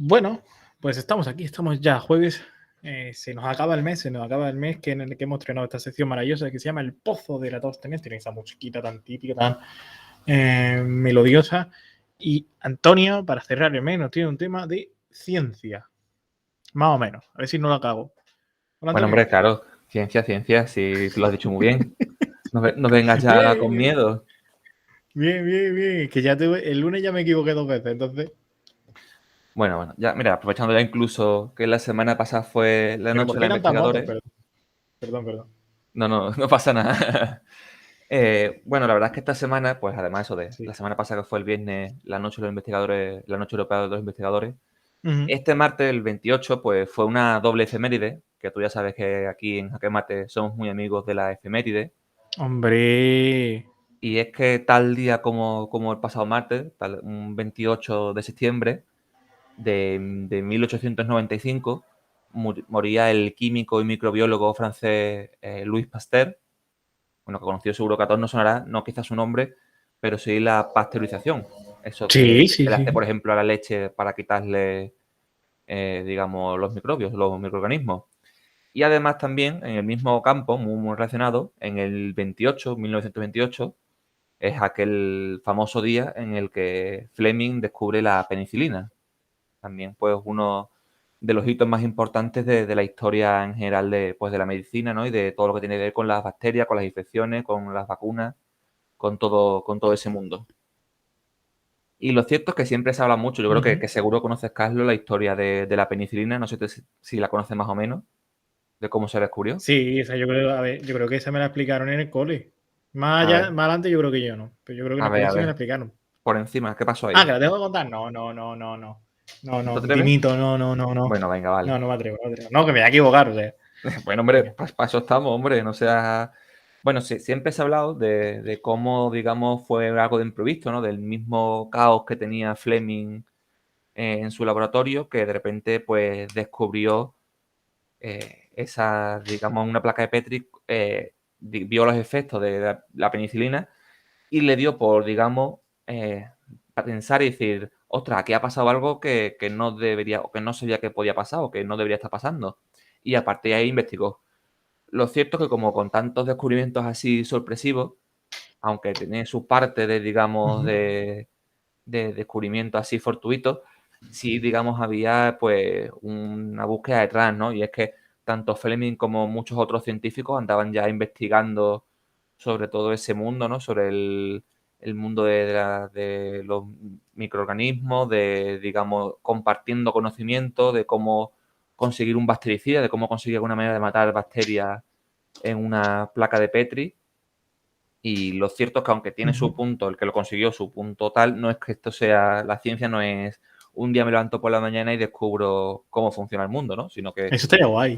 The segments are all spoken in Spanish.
Bueno, pues estamos aquí, estamos ya jueves. Se nos acaba el mes, en el que hemos estrenado esta sección maravillosa que se llama El Pozo de la Tóstenes. Tiene esa musiquita tan típica, tan melodiosa. Y Antonio, para cerrar el mes, nos tiene un tema de ciencia. Más o menos. A ver si no lo cago. Hola, Bueno, Antonio. hombre, claro, ciencia, si lo has dicho muy bien. No vengas ya con Bien, miedo. bien. Que ya el lunes ya me equivoqué 2 veces, entonces. Bueno, ya, mira, aprovechando ya incluso que la semana pasada fue la Pero noche ¿por de qué los tantas motos? investigadores. Perdón. No pasa nada. Bueno, la verdad es que esta semana, pues además eso de la Sí. semana pasada que fue el viernes, la noche de los investigadores, la noche europea de los investigadores, Ujú. este martes, el 28, pues fue una doble efeméride, que tú ya sabes que aquí en Jaque Mate somos muy amigos de la efeméride. Hombre. Y es que tal día como el pasado martes, un 28 de septiembre de 1895, moría el químico y microbiólogo francés Louis Pasteur. Bueno, que conocido seguro que a todos no sonará, no quizás su nombre, pero sí la pasteurización. Eso que Sí. se le hace, por ejemplo, a la leche para quitarle, digamos, los microbios, los microorganismos. Y además también, en el mismo campo, muy relacionado, en el 1928, es aquel famoso día en el que Fleming descubre la penicilina. También, pues, uno de los hitos más importantes de la historia en general de la medicina, ¿no? Y de todo lo que tiene que ver con las bacterias, con las infecciones, con las vacunas, con todo ese mundo. Y lo cierto es que siempre se habla mucho, yo creo Ujú. que seguro conoces, Carlos, la historia de la penicilina, no sé si la conoces más o menos, de cómo se descubrió. Sí, esa yo creo, a ver, yo creo que esa me la explicaron en el cole. Más A allá, ver, más adelante yo creo que yo no. Pero yo creo que en a el ver, cole a sí me la ver, explicaron. por encima, ¿qué pasó Ah, ahí? que la tengo que contar. No. ¿No te No, atreves? dimito, no. Bueno, venga, vale. No me atrevo. No, que me voy a equivocar, o sea. Bueno, hombre, Venga. para eso estamos, hombre, no sea... Bueno, siempre se ha hablado de cómo, digamos, fue algo de imprevisto, ¿no? Del mismo caos que tenía Fleming en su laboratorio, que de repente, pues, descubrió esa, digamos, una placa de Petri, vio los efectos de la penicilina y le dio por, digamos, a pensar y decir, ostras, aquí ha pasado algo que no debería, o que no sabía que podía pasar, o que no debería estar pasando. Y a partir de ahí investigó. Lo cierto es que como con tantos descubrimientos así sorpresivos, aunque tiene su parte de, digamos, Ujú. de descubrimientos así fortuitos, sí, digamos, había pues una búsqueda detrás, ¿no? Y es que tanto Fleming como muchos otros científicos andaban ya investigando sobre todo ese mundo, ¿no? Sobre el mundo de los microorganismos, de, digamos, compartiendo conocimiento de cómo conseguir un bactericida, de cómo conseguir alguna manera de matar bacterias en una placa de Petri. Y lo cierto es que aunque tiene su Ujú. punto, el que lo consiguió, su punto tal, no es que esto sea, la ciencia no es un día me levanto por la mañana y descubro cómo funciona el mundo, ¿no? Sino que Eso estaría guay.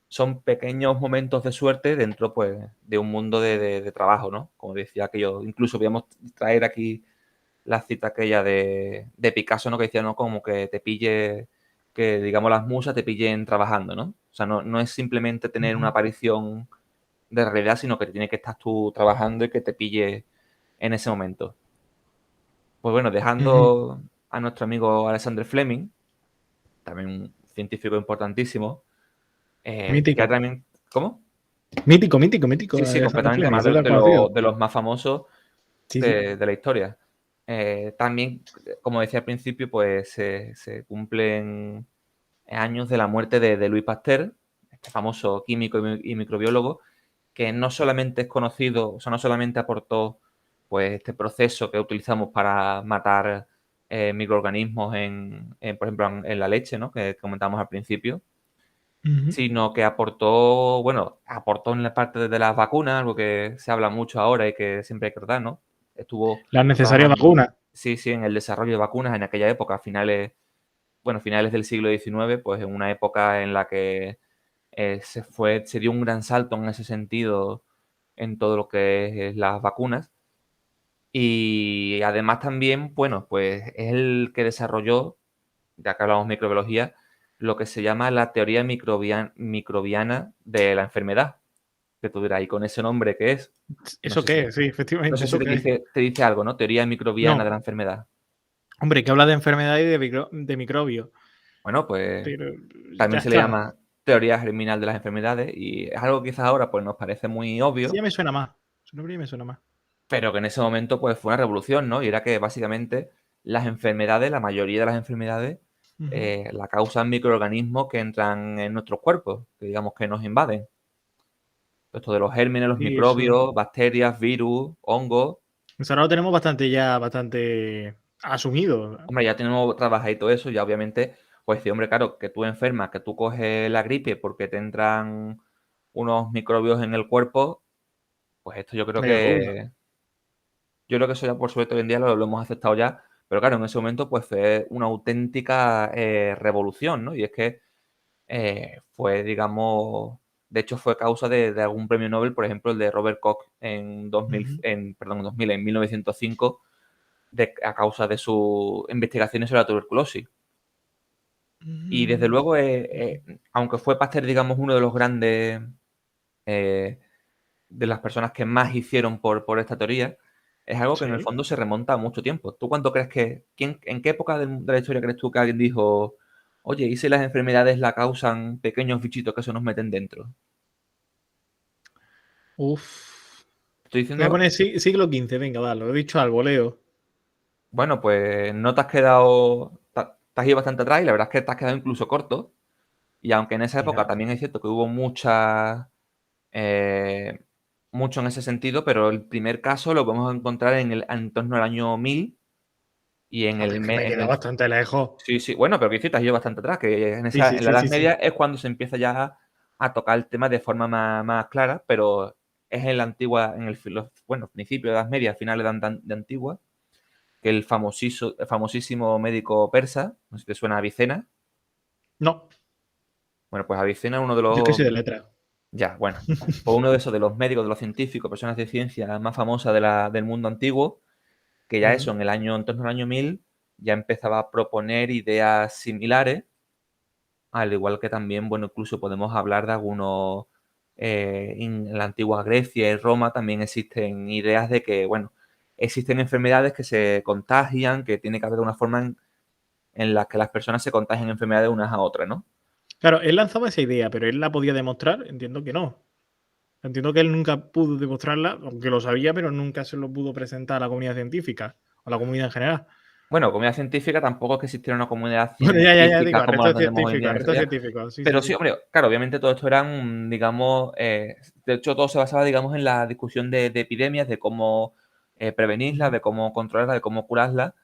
son pequeños momentos de suerte dentro, pues, de un mundo de trabajo, ¿no? Como decía aquello, incluso podíamos traer aquí la cita aquella de Picasso, ¿no? Que decía, ¿no? Como que te pille, que digamos las musas te pillen trabajando, ¿no? O sea, no es simplemente tener una Ujú. aparición de realidad, sino que tiene que estar tú trabajando y que te pille en ese momento. Pues bueno, Ujú. dejando a nuestro amigo Alexander Fleming, también un científico importantísimo, que Mítico. también... ¿Cómo? Mítico. Sí, Alexander completamente, Fleming, además súper conocido. de los más famosos Sí. de la historia. También, como decía al principio, pues se cumplen años de la muerte de Louis Pasteur, este famoso químico y microbiólogo, que no solamente es conocido, o sea, no solamente aportó pues este proceso que utilizamos para matar microorganismos por ejemplo, en la leche, ¿no? Que comentamos al principio, Ujú. sino que aportó, bueno, aportó en la parte de las vacunas, algo que se habla mucho ahora y que siempre hay que recordar, ¿no? Estuvo Las necesarias trabajando, vacunas. sí, en el desarrollo de vacunas en aquella época, finales del siglo XIX, pues en una época en la que se dio un gran salto en ese sentido en todo lo que es las vacunas. Y además también, bueno, pues es el que desarrolló, ya que hablamos de microbiología, lo que se llama la teoría microbiana de la enfermedad, que tú dirás, ¿y con ese nombre qué es? No ¿Eso sé si, qué es? Sí, no efectivamente, sé si ¿eso qué es? te dice algo, ¿no? Teoría microbiana No, de la enfermedad. hombre, que habla de enfermedad y de microbios. Bueno, pues pero ya también se le está. llama teoría germinal de las enfermedades y es algo que quizás ahora pues nos parece muy Sí, obvio, ya me suena más. Su nombre ya me suena más. pero que en ese momento pues fue una revolución, ¿no? Y era que básicamente las enfermedades, la mayoría de las enfermedades, Ujú. la causan microorganismos que entran en nuestros cuerpos, que digamos que nos invaden. Esto de los gérmenes, los Sí, eso. microbios, bacterias, virus, hongos. Eso ahora lo tenemos bastante ya, bastante asumido. Hombre, ya tenemos trabajado eso, ya obviamente, pues sí, hombre, claro, que tú enfermas, que tú coges la gripe porque te entran unos microbios en el cuerpo, pues esto No hay duda. yo creo que eso ya por suerte hoy en día lo hemos aceptado ya, pero claro, en ese momento pues fue una auténtica revolución, ¿no? Y es que fue, digamos, de hecho fue causa de algún premio Nobel, por ejemplo, el de Robert Koch en 2000, Ujú. perdón, 2000, en 1905, a causa de sus investigaciones sobre la tuberculosis. Y desde Mm. luego, aunque fue Pasteur, digamos, uno de los grandes, eh, de las personas que más hicieron por esta teoría, es algo que en el Sí. fondo se remonta a mucho tiempo. ¿Tú cuánto crees en qué época de la historia crees tú que alguien dijo, oye, ¿y si las enfermedades la causan pequeños bichitos que se nos meten dentro? Uf. Estoy Voy a diciendo, poner siglo XV, venga, va, lo he dicho al voleo. bueno, pues no te has quedado, te has ido bastante atrás y la verdad es que te has quedado incluso corto. Y aunque en esa época Mira. también es cierto que hubo eh, mucho en ese sentido, pero el primer caso lo podemos encontrar en torno al año 1000 y en Joder, el, que me he quedado bastante lejos. sí, sí, bueno, pero que sí, te has ido bastante atrás, que Sí, sí, en la sí, Edad sí, Media sí. es cuando se empieza ya a tocar el tema de forma más clara, pero es en la antigua, bueno, principio de la Edad Media, finales de Antigua, que el famosísimo médico persa, no sé si te suena Avicena, No, bueno, pues Avicena es uno de yo es que los, soy de letra. ya, bueno, pues uno de esos, de los médicos, de los científicos, personas de ciencia más famosas del mundo antiguo, que ya eso, Ujú. en torno al año 1000, ya empezaba a proponer ideas similares. Al igual que también, bueno, incluso podemos hablar de algunos, en la antigua Grecia y Roma también existen ideas de que, bueno, existen enfermedades que se contagian, que tiene que haber una forma en la que las personas se contagian enfermedades unas a otras, ¿no? Claro, él lanzaba esa idea, pero él la podía demostrar, entiendo que no. Entiendo que él nunca pudo demostrarla, aunque lo sabía, pero nunca se lo pudo presentar a la comunidad científica o a la comunidad en general. Bueno, comunidad científica tampoco es que existiera una comunidad Bueno, ya, digo, científica como la tenemos hoy en día al en resto realidad. científico, sí, Pero sí, sí, sí. hombre, claro, obviamente todo esto eran, digamos, de hecho todo se basaba, digamos, en la discusión de epidemias, de cómo prevenirlas, Ujú. de cómo controlarlas, de cómo curarlas.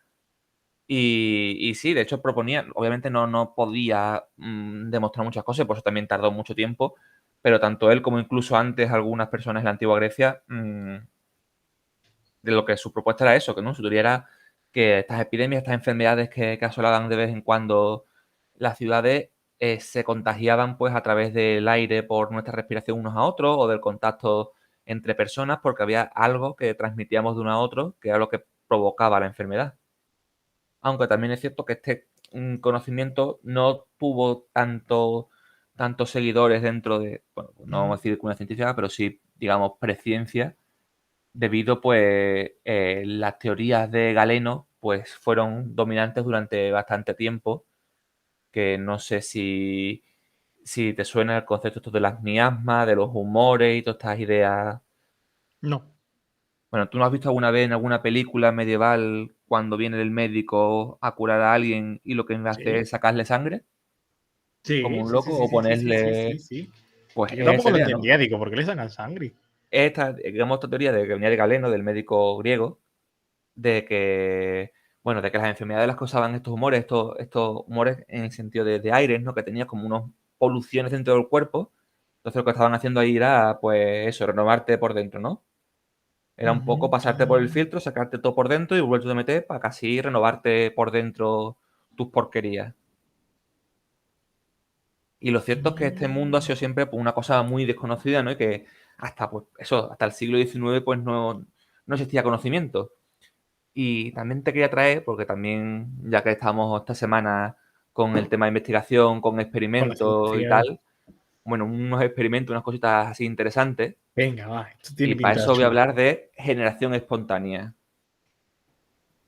Y sí, de hecho proponía, obviamente no podía demostrar muchas cosas, por eso también tardó mucho tiempo, pero tanto él como incluso antes algunas personas en la antigua Grecia, de lo que su propuesta era eso, que no, su teoría era que estas epidemias, estas enfermedades que asolaban de vez en cuando las ciudades, se contagiaban pues a través del aire por nuestra respiración unos a otros o del contacto entre personas porque había algo que transmitíamos de uno a otro que era lo que provocaba la enfermedad. Aunque también es cierto que este conocimiento no tuvo tantos seguidores dentro de, bueno, no vamos a Ujú. decir comunidad científica, pero sí, digamos, presciencia, debido pues las teorías de Galeno pues fueron dominantes durante bastante tiempo, que no sé si te suena el concepto esto de las miasmas, de los humores y todas estas ideas. No. Bueno, ¿tú no has visto alguna vez en alguna película medieval cuando viene el médico a curar a alguien y lo que hace Sí. es sacarle sangre como Sí, un sí, sí, loco sí, o sí, sí, sí, sí, sí, ponerle, sí. pues Que yo esa tampoco lo idea, ¿no? entendía, digo, ¿por qué le sacan sangre? Esta, digamos, esta teoría de que venía de Galeno, del médico griego, de que, bueno, de que las enfermedades las causaban estos humores, estos humores en el sentido de aires, ¿no? Que tenías como unas poluciones dentro del cuerpo. Entonces lo que estaban haciendo ahí era, pues eso, renovarte por dentro, ¿no? Era un poco Ujú. pasarte por el filtro, sacarte todo por dentro y volverte a meter para casi renovarte por dentro tus porquerías. Y lo cierto es que este mundo ha Mm. sido siempre pues, una cosa muy desconocida, ¿no? Y que hasta, pues, eso, hasta el siglo XIX pues no existía conocimiento. Y también te quería traer, porque también, ya que estamos esta semana con el tema de investigación, con Con la experimentos y ciencia. tal, bueno, unos experimentos, unas cositas así interesantes. Venga, va, esto Y tiene para pinta eso voy a chulo. hablar de generación espontánea.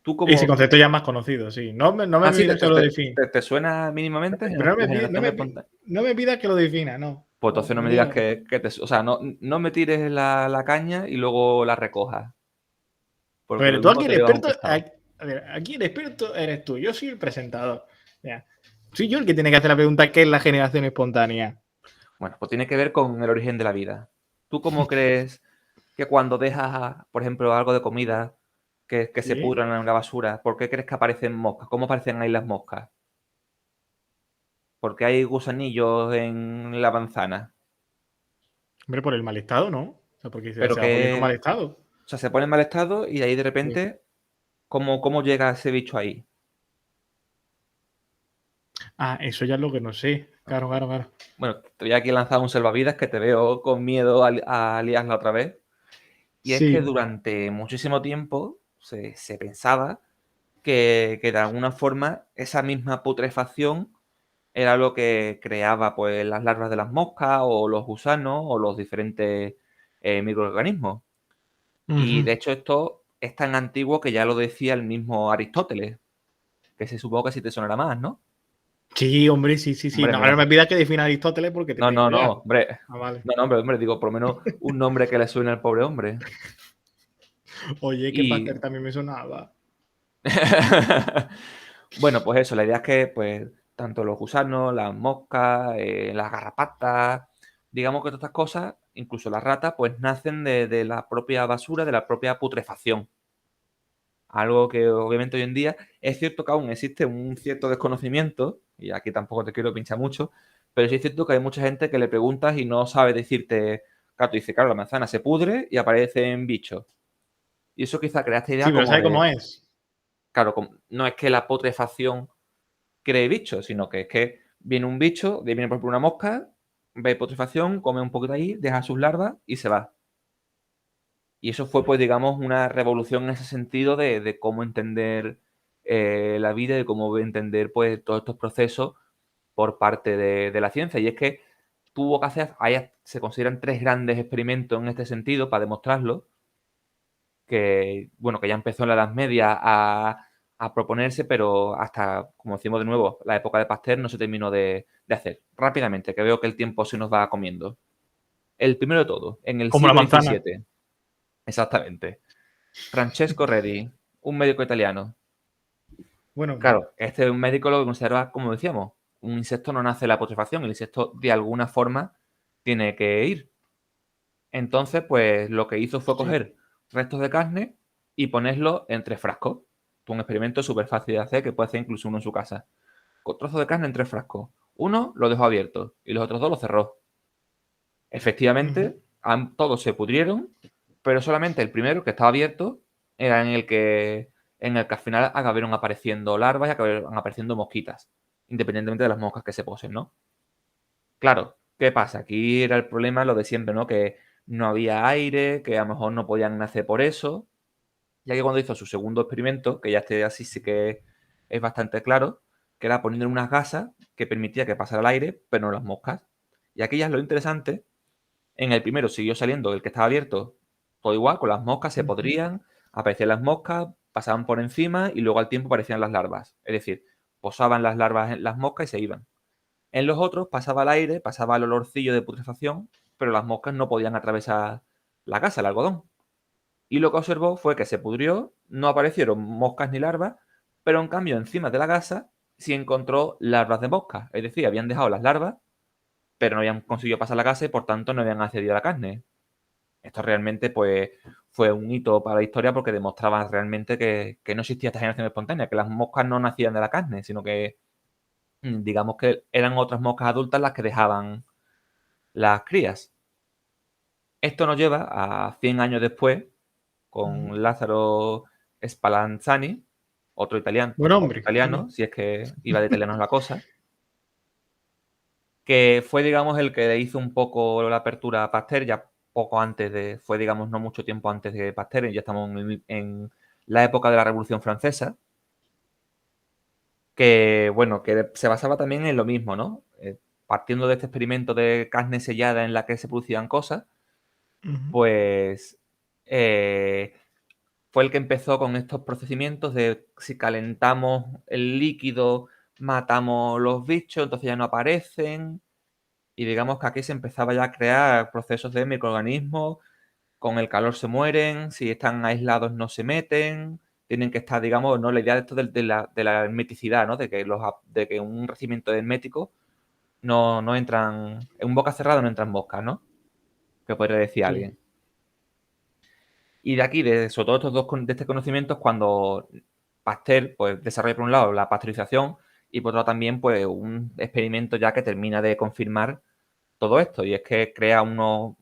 Tú Ese como... concepto ya es más conocido, sí. No me Ah, sí, pidas que lo defina. te suena mínimamente Pero la generación espontánea? no me pidas que lo defina, no. Pues No, entonces no me me digas digas. o sea, no me tires la caña y luego la recojas, porque Pero tú luego aquí te el llevas un experto, pescado. a ver, aquí el experto eres tú, yo soy el presentador. Ya. Soy yo el que tiene que hacer la pregunta, ¿qué es la generación espontánea? Bueno, pues tiene que ver con el origen de la vida. ¿Tú cómo crees que cuando dejas, por ejemplo, algo de comida que se ¿Sí? pudran en la basura, por qué crees que aparecen moscas? ¿Cómo aparecen ahí las moscas? Porque hay gusanillos en la manzana. Hombre, por el mal estado, ¿no? O sea, porque Pero se va poniendo en mal que, estado. o sea, se pone en mal estado y ahí de Sí. repente, ¿cómo llega ese bicho ahí? Ah, eso ya es lo que no sé. Claro, claro, claro. Bueno, te voy aquí a lanzar un salvavidas que te veo con miedo a liarla otra vez. Y es que Sí. durante muchísimo tiempo se pensaba que de alguna forma esa misma putrefacción era lo que creaba pues las larvas de las moscas o los gusanos o los diferentes microorganismos. Y Ujú. de hecho esto es tan antiguo que ya lo decía el mismo Aristóteles, que se supongo que si te sonará más, ¿no? Sí, hombre, sí, sí, sí. Hombre, No, ahora no hombre. me pidas que defina Aristóteles porque te No, pego no, ya. no, hombre. Ah, vale. No, no, hombre, digo, por lo menos un nombre que le suene al pobre hombre. Oye, que Y Pasteur también me sonaba. bueno, pues eso, la idea es que pues tanto los gusanos, las moscas, las garrapatas, digamos que todas estas cosas, incluso las ratas, pues nacen de la propia basura, de la propia putrefacción. Algo que obviamente hoy en día es cierto que aún existe un cierto desconocimiento, y aquí tampoco te quiero pinchar mucho, pero sí es cierto que hay mucha gente que le preguntas y no sabe decirte, claro, tú dices, claro, la manzana se pudre y aparecen bichos. Y eso quizá crea esta Sí, idea pero como ¿sabes cómo de, es? claro, no es que la putrefacción cree bichos, sino que es que viene un bicho, viene por ejemplo una mosca, ve putrefacción, come un poquito ahí, deja sus larvas y se va. Y eso fue, pues, digamos, una revolución en ese sentido de cómo entender la vida y de cómo entender, pues, todos estos procesos por parte de la ciencia. Y es que tuvo que hacer, ahí se consideran tres grandes experimentos en este sentido para demostrarlo, que, bueno, que ya empezó en la Edad Media a proponerse, pero hasta, como decimos de nuevo, la época de Pasteur no se terminó de hacer. Rápidamente, que veo que el tiempo se nos va comiendo. El primero de todo, en el Como la siglo manzana. XVII, exactamente. Francesco Redi, un médico italiano. Buen hombre. Claro, este es un médico lo que considera, como decíamos, un insecto no nace de la putrefacción, el insecto de alguna forma tiene que ir. Entonces, pues lo que hizo fue Sí. coger restos de carne y ponerlos en tres frascos. Un experimento súper fácil de hacer que puede hacer incluso uno en su casa. Con trozos de carne en tres frascos. Uno lo dejó abierto y los otros dos los cerró. Ujú. Efectivamente, todos se pudrieron, pero solamente el primero, que estaba abierto, era en el que al final acabaron apareciendo larvas y acabaron apareciendo mosquitas, independientemente de las moscas que se posen, ¿no? Claro, ¿qué pasa? Aquí era el problema lo de siempre, ¿no? Que no había aire, que a lo mejor no podían nacer por eso. Ya que cuando hizo su segundo experimento, que ya este así sí que es bastante claro, que era poniendo unas gasas que permitía que pasara el aire, pero no las moscas. Y aquí ya es lo interesante. En el primero siguió saliendo el que estaba abierto, todo igual, con las moscas se Ujú. podrían, aparecían las moscas, pasaban por encima y luego al tiempo aparecían las larvas. Es decir, posaban las larvas en las moscas y se iban. En los otros pasaba el aire, pasaba el olorcillo de putrefacción, pero las moscas no podían atravesar la casa, el algodón. Y lo que observó fue que se pudrió, no aparecieron moscas ni larvas, pero en cambio encima de la gasa sí encontró larvas de moscas. Es decir, habían dejado las larvas, pero no habían conseguido pasar la gasa y por tanto no habían accedido a la carne. Esto realmente pues, fue un hito para la historia porque demostraba realmente que no existía esta generación espontánea, que las moscas no nacían de la carne, sino que digamos que eran otras moscas adultas las que dejaban las crías. Esto nos lleva a 100 años después Ujú. con Lázaro Spallanzani, Buen otro hombre italiano, también. si es que iba de italianos la cosa, que fue, digamos, el que le hizo un poco la apertura a Pasteur, ya poco antes fue, digamos, no mucho tiempo antes de Pasteur, ya estamos en la época de la Revolución Francesa, que, bueno, que se basaba también en lo mismo, ¿no? Partiendo de este experimento de carne sellada en la que se producían cosas, Ujú. pues eh, fue el que empezó con estos procedimientos de si calentamos el líquido, matamos los bichos, entonces ya no aparecen. Y digamos que aquí se empezaba ya a crear procesos de microorganismos, con el calor se mueren, si están aislados no se meten, tienen que estar, digamos, ¿no? La idea de esto de la hermeticidad, ¿no? De que un recipiente hermético no entran, en un boca cerrado no entran moscas, ¿no? Que podría decir Sí. alguien. Y de aquí, sobre todo de este conocimiento, es cuando Pasteur pues, desarrolla por un lado la pasteurización y por otro también pues, un experimento ya que termina de confirmar todo esto. Y es que crea unos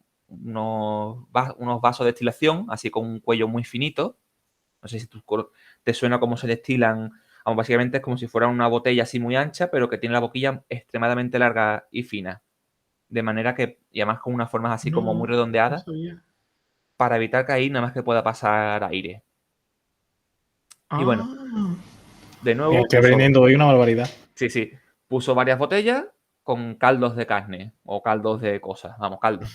vasos de destilación, así con un cuello muy finito. No sé si te suena cómo se destilan. Básicamente es como si fuera una botella así muy ancha, pero que tiene la boquilla extremadamente larga y fina. De manera que, y además con unas formas así como muy No, no redondeadas, sabía. para evitar que ahí nada más que pueda pasar aire. Y bueno, Ah. de Mira, nuevo estoy aprendiendo hoy una barbaridad. sí, puso varias botellas con caldos de carne o caldos de cosas, vamos, caldos.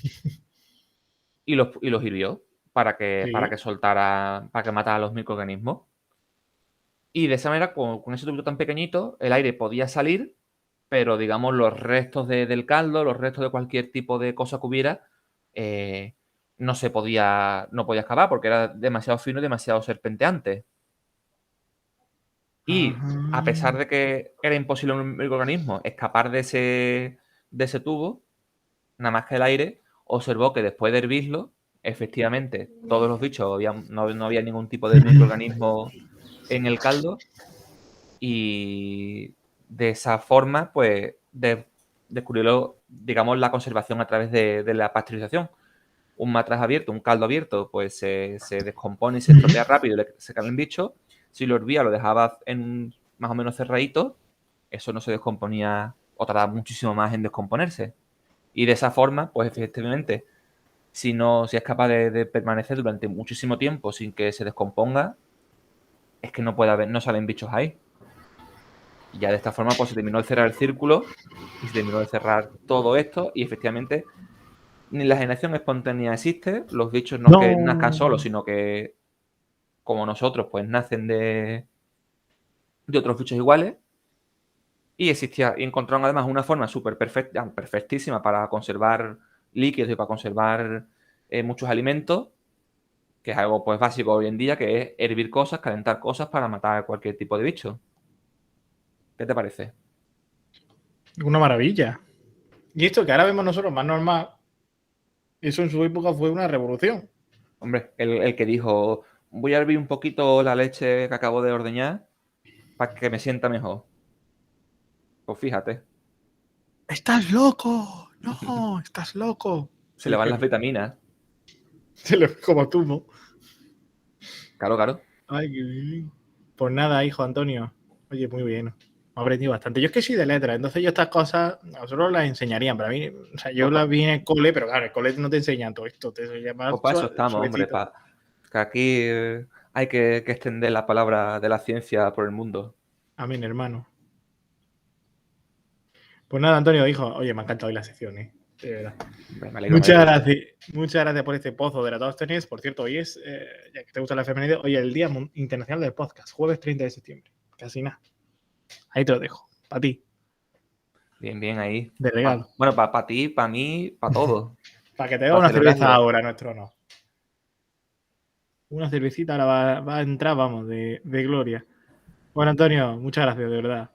Y los hirvió para Sí. que soltara, para que matara a los microorganismos. Y de esa manera, con ese tubito tan pequeñito, el aire podía salir, pero digamos, los restos del caldo, los restos de cualquier tipo de cosa que hubiera, no podía escapar porque era demasiado fino y demasiado serpenteante. Y a pesar Ajá. de que era imposible a un microorganismo escapar de ese tubo, nada más que el aire, observó que después de hervirlo, efectivamente, todos los bichos, no había ningún tipo de microorganismo en el caldo y de esa forma, pues, descubrió, digamos, la conservación a través de la pasteurización. Un matraz abierto, un caldo abierto, pues se descompone y se estropea rápido y se cae el bicho. Si lo hervía, lo dejaba más o menos cerradito, eso no se descomponía o tardaba muchísimo más en descomponerse. Y de esa forma, pues efectivamente, si es capaz de permanecer durante muchísimo tiempo sin que se descomponga, es que no salen bichos ahí. Y ya de esta forma, pues se terminó de cerrar el círculo y se terminó de cerrar todo esto y efectivamente ni la generación espontánea existe, los bichos no es que nazcan solos, No. sino que como nosotros, pues nacen de otros bichos iguales. Y encontraron además una forma súper perfecta, perfectísima para conservar líquidos y para conservar muchos alimentos, que es algo pues básico hoy en día, que es hervir cosas, calentar cosas para matar cualquier tipo de bicho. ¿Qué te parece? Una maravilla. Y esto que ahora vemos nosotros más normal, eso en su época fue una revolución. Hombre, el que dijo, voy a hervir un poquito la leche que acabo de ordeñar para que me sienta mejor. Pues fíjate, ¡Estás loco! ¡No! ¡Estás loco! se le van las vitaminas. Se lo como tubo. Claro, claro. Ay, qué bien. Pues nada, hijo Antonio. Oye, muy bien. Me he aprendido bastante. Yo es que soy de letras, entonces yo estas cosas a nosotros las enseñarían, pero a mí, o sea, yo Pues, las vi en el cole, pero claro, el cole no te enseñan todo esto, te enseñan más pues para eso estamos, hombre. suavecito. Que aquí hay que extender la palabra de la ciencia por el mundo. Amén, hermano. Pues nada, Antonio, hijo, oye, me ha encantado hoy la sección, de verdad. Hombre, me alegro, me Muchas alegro. gracias. Muchas gracias por este pozo de la Tóstenes. Por cierto, hoy es, ya que te gusta la femenina, hoy es el Día Internacional del Podcast, jueves 30 de septiembre. Casi nada. Ahí te lo dejo. Para ti, Bien, bien ahí. de regalo. Bueno, para ti, para mí, para todos. Para que te haga Para una cerveza celebrarlo. ahora, nuestro no. Una cervecita ahora va a entrar, vamos, de gloria. Bueno, Antonio, muchas gracias, de verdad.